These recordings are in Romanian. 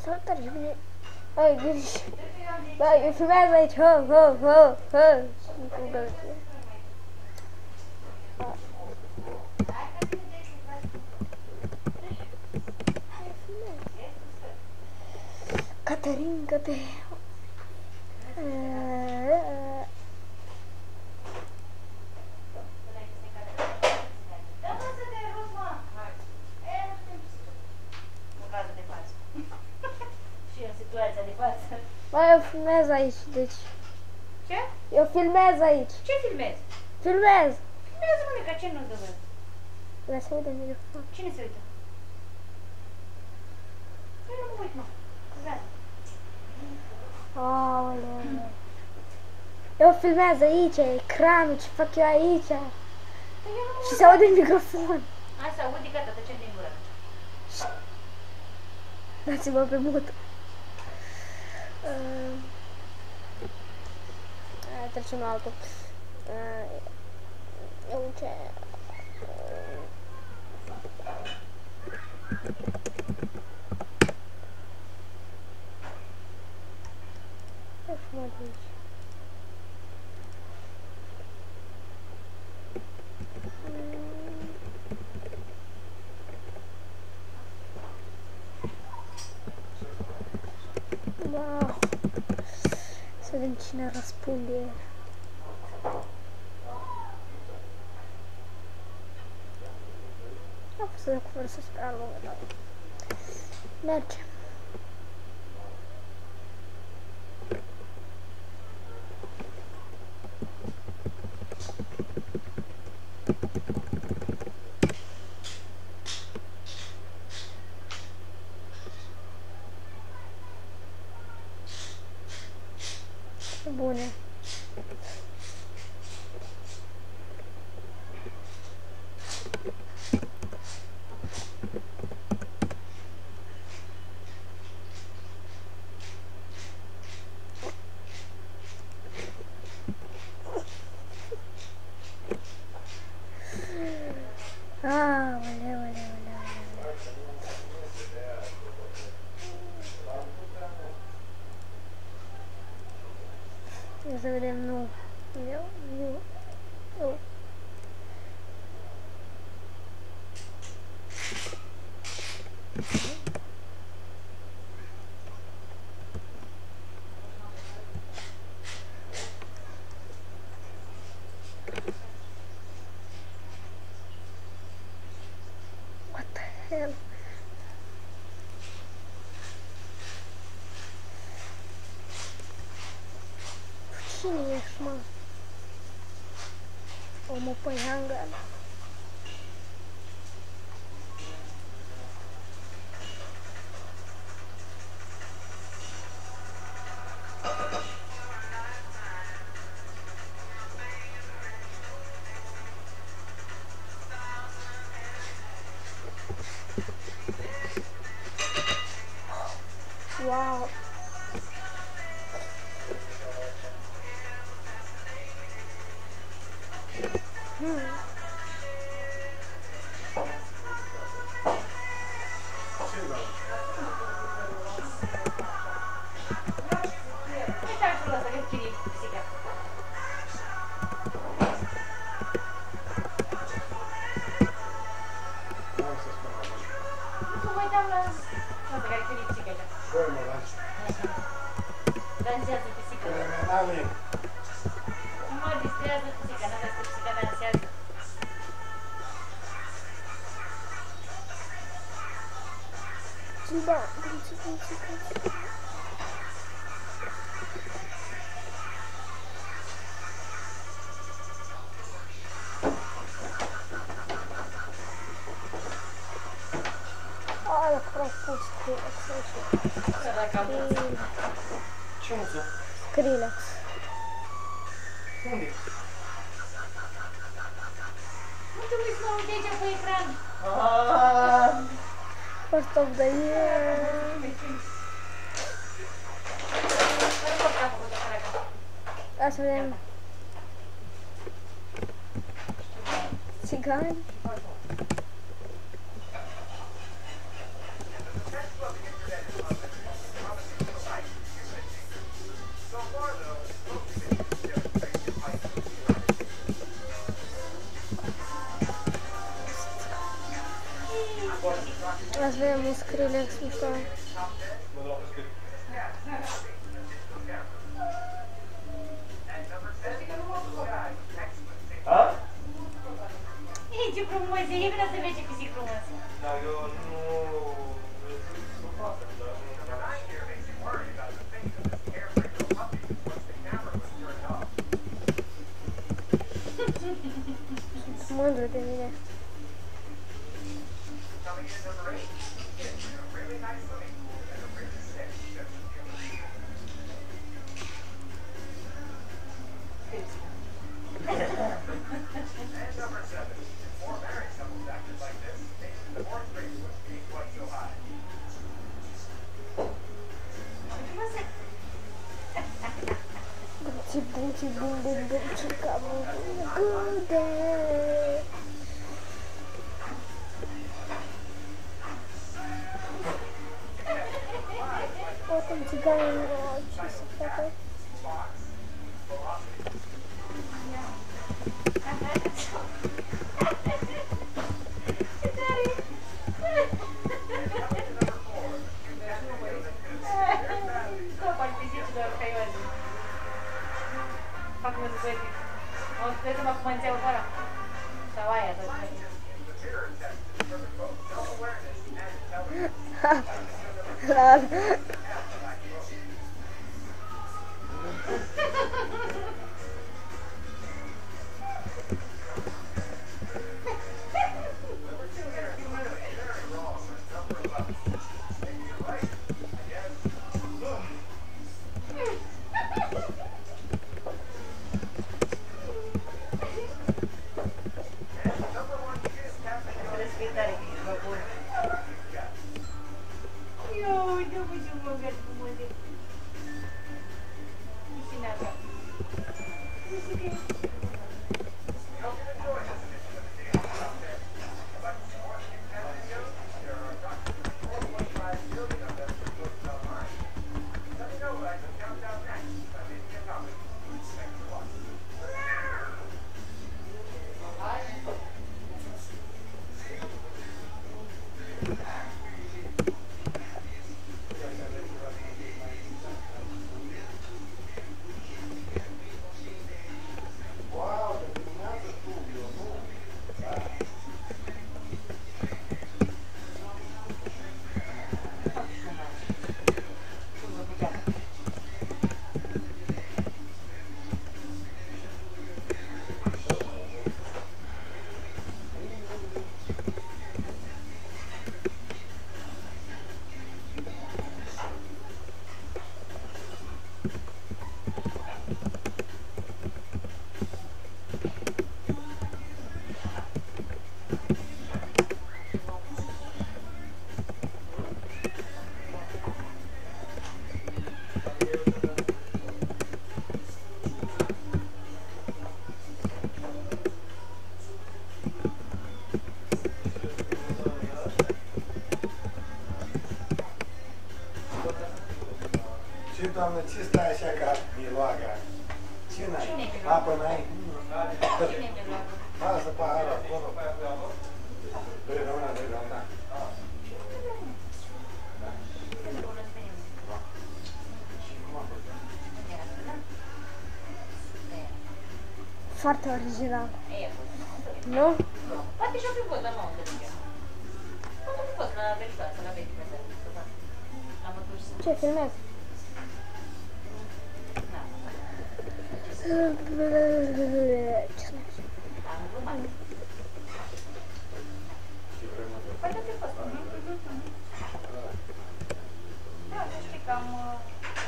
Salutare și bine. Ai, gâși. Da, eu filmează aici. Ho. Cu gălăgie. Cătărinca pe... Bă, eu filmez aici, deci... Ce? Eu filmez aici. Ce filmezi? Filmez! Filmează, mă, ca ce nu-ți dă voie? Vreau să uite în microfon. Cine se uită? Eu nu mă uit, mă. Filmează. Aoleu. Eu filmez aici, ecranul, ce fac eu aici. Și se aude în microfon. Hai să audi, gata, tăcem din gură. Dați-mă pe mut. Trecem la altul. Eu ce... Ce frumos aici. Wow. Să vedem cine răspunde. Am fost să dau conversație prea lungă, dar mergem. Bune. Să vedem, nu. Eu. What the hell? Cine ești, mă? Omul pe hangar. Wow. Dansează pisica. Nu mă distrează pisica, n-am că pisica dansează. Da, Ce muță? Skrillex. Unde? Nu te uiți, mă, uite aici pe ecran. First of the year. Hai să vedem. Țigani. Avem un Skrillex mișto. Ei, ce frumos e! E bine să vezi ce pisic frumos. Dar eu nu fac, dar Sunt mândru de mine. Bunci, bum, bum, bum, ciuca, bum, bum, gude. Oricum, țiganii nu au ce să facă. Ce tare! Copa al pisicilor feioase. Fac muzicări. O să trebuie să mă cumănțeau fără. Sau aia tot. Lol. Respirare, că ești băbun. Eu, uite, ce mă văd cum mă zic. Cine așa? Nu știu că e. Ce, doamnă, ce stai așa ca miloaga? Ce n-ai? Cine-i miloagă? Apă n-ai? Cine mi-l luat? Lasă paharul acolo. Doi rămâna, doi rămâna. Și cum a fost? Foarte original. Ei, a fost. Nu? Poate și-o fi fost, dar nu am înțeles. Poate fi fost la verișoară, la vedi pe seara. La mătuși să... Ce filmez? Da. Ce spune? Am glumat. Și vrem să Poate fi fost. Da, să știi că am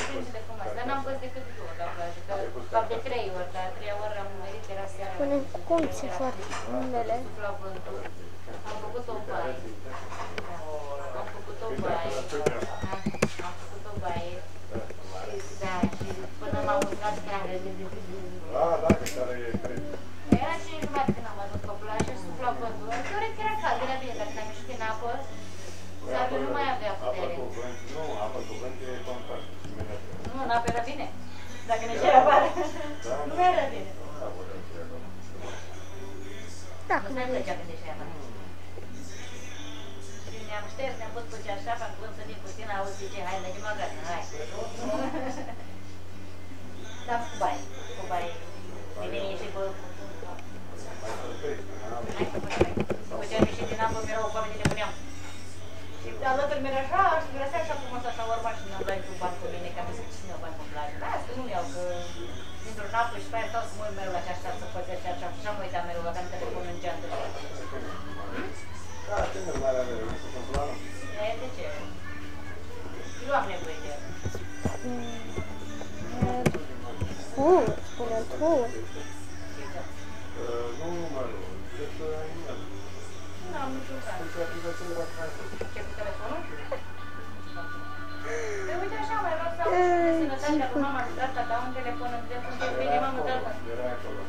plângele frumoase, dar n-am fost decât 2 ori la plajă, că cam de 3 ori, dar 3 ori am venit, era seara. Spune cum se fac numele? Sufla vântul. Am făcut o baie. Am făcut o baie. Am făcut o baie. Da, și până m-am uscat care de da, că care e cred. Era 5 jumate când am ajuns pe plajă, sufla vântul. Teoretic era cald, era bine, dacă te-am ieșit în apă, Zaru nu mai avea putere. Nu, apă cu vânt e contrast. Nu, în apă era bine. Dacă ne cer afară, nu era bine. Da, Nu cum mi-a ai plăcea când ieșeam afară. Și ne-am șters, ne-am am pus pe ceașafa, am plâns din puțin, auzi, zice, hai, mergem acasă, hai. Da, cu baie. Cu baie. Vine și cu... După ce am ieșit din apă, mi-erau oamenii le puneam. Și alături mi-era așa, și grăsea așa frumos, așa urma și mi-am luat cu bani cu mine, că am zis, cine o bani pe plajă? Las că nu iau, că dintr-un apă și pe aia stau să mă uit mereu la ceașa, să pățesc așa, și așa mă uitam mereu, că am telefonul în geantă. Da, ce nu mai are, nu se întâmplă? De ce? Nu am nevoie de el. Spune-l tu. Nu numărul, cât e-mail. Nu am niciun caz. Ce, cu telefonul? Păi uite așa, mai vreau să aud de sănătate, acum m-am ajutat tata un telefon, în telefon de bine m-am mutat. Era acolo.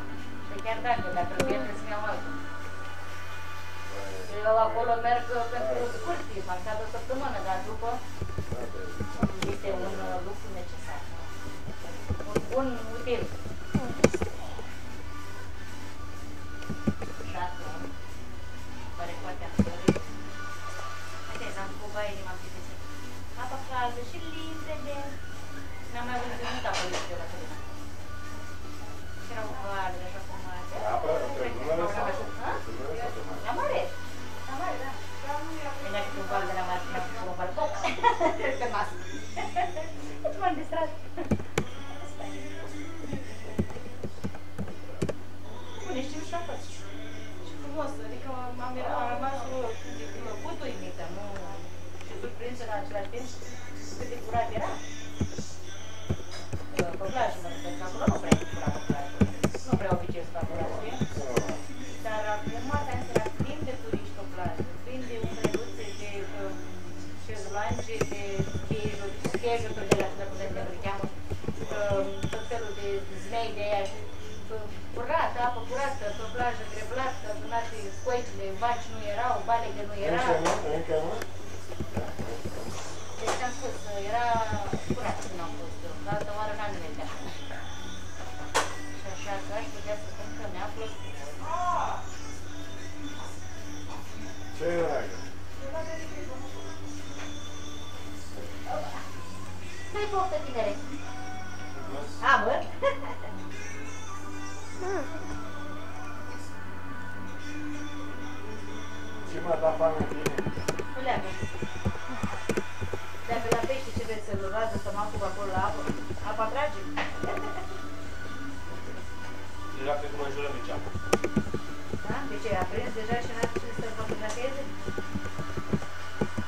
Păi chiar dacă îl pierd, trebuie să-mi iau altul. Eu acolo merg pentru scurt timp, am stat o săptămână, dar după este un lucru necesar. Un bun util. Șase, pare foarte amărât. Haideți, am făcut baie de m-am plictisit. Apa caldă și limpede. N-am mai văzut nimic apă limpede la Călina. Erau vardere așa cum azi. Apă? Dunăre sau? La mare. La mare, da. Venea câte un val de la mare, cu un balcon. Pe masă. Deci m-am distrat. Bune, știu și acasă. Și frumos, adică am rămas butuimită, nu? Și surprinsă la același timp cât de curat era. Pe plajă, mă rog, că acolo nu prea e curat pe plajă. Nu prea obicei să fac curat, dar acum era plin de turiști pe plajă, plin de umbreluțe, de șezlange, de schejuri de la cum le cheamă, tot felul de zmei de aia și curată, apă curată, pe plajă greblată, adunate scoicile, vaci nu erau, baleghe nu era. Încă nu? Deci am spus, era curat când am fost eu, dar altă oară n-am nimeni de așa. Și așa că aș putea să spun că mi-a plăcut. Ce era? Nu-i poftă, tinere. Amă? Ce m-a dat foame în tine? Nu leagă. Dacă la pește ce vreți să-l luați, să mă apuc acolo la apă, apa trage. Deja cred că mă înjurăm în ceapă. Da? De ce? A prins deja și n-a cine să-l fotografieze?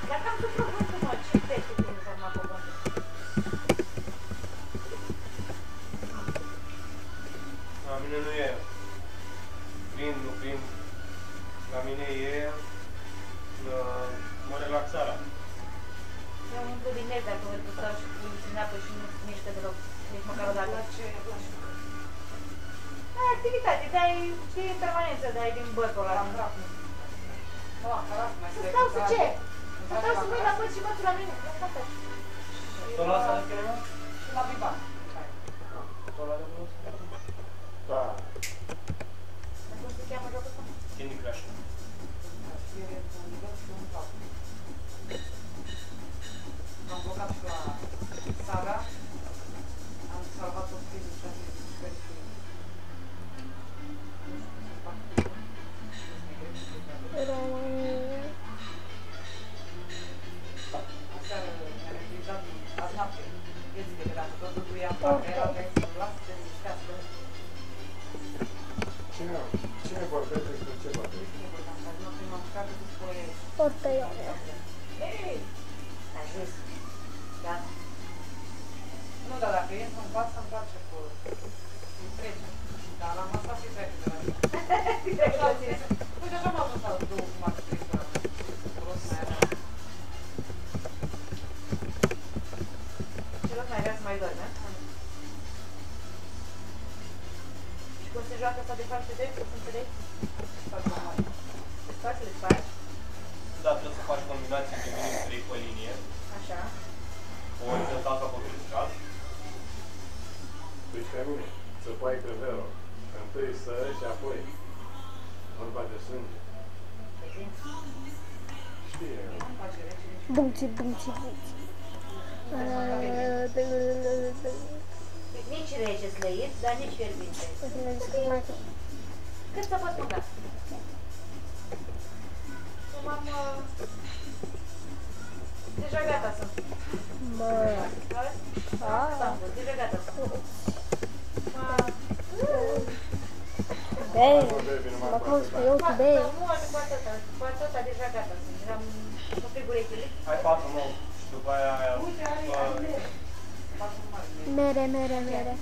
Dar cam cu cuvântul, mă, ce pește prinde să mă apuc cuvântul? La mine nu e prind, nu prind. La mine e mă relaxarea. Eu am umplut din nervi dacă văd că stau și cu în apă și nu mișcă deloc, nici măcar o dată. Da, activitate, dai, știi, în permanență, dai din bătul ăla. Să stau să ce? Să stau să mă uit la băt și bătul la mine. Tot la asta de cremă? Și la biban. Tot la de brus? Da. Cum se cheamă jocul ăsta? Candy Crush. M-am blocat și la Saga. Am salvat o priză și am zis, sper și... România. Aseară mi-am utilizat azi noapte. Vieții de pe dacă tot duduia în parcă, era vrei să-l las, să discați. Cine vorbește despre ce vorbește? Ortăioare. Ei, Ai zis. Gata. nu, dar dacă intru în pas, îmi place cu... îmi trece. Dar la masa și trece de la mine. Uite, așa m-am dus la două jumate, trei ori. Rost mai avea. Ce loc mai vrea să mai dormi, a? Și cum se joacă asta de fapt de drept, să înțelegi? Fac normal. Îți faci, le faci. Da, trebuie să faci combinații de minim 3 pe linie. Așa. O orizontal sau pe vertical. Deci pe mine, să pui crevelul. Întâi să și apoi. Vorba de sânge. Știi? Știe. face rece, nici Bumți, bumți, bumți. Nici rece slăit, dar nici fierbinte. Cât să poți mânca? M-am... Deja gata sunt. Bă. Auzi? Ah. Deja gata sunt. Bem. Mă cauți pe eu, tu bei. Cu atâta deja gata sunt. Eram cu frigurechile. Ai 4 nou. Și după aia... Uite, are patru mari. Mere, mere, mere.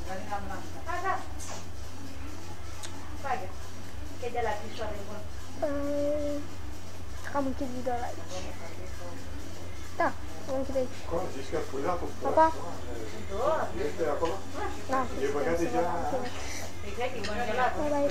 Gălina blancă. A, da. Pagă. Că e de la Crișoare, e bun. Am închis video-ul aici. Da, am închis aici. Cum zici că a spuiat cu Papa. Este acolo? Da. E băgat deja... E cred că e congelat. Bye bye.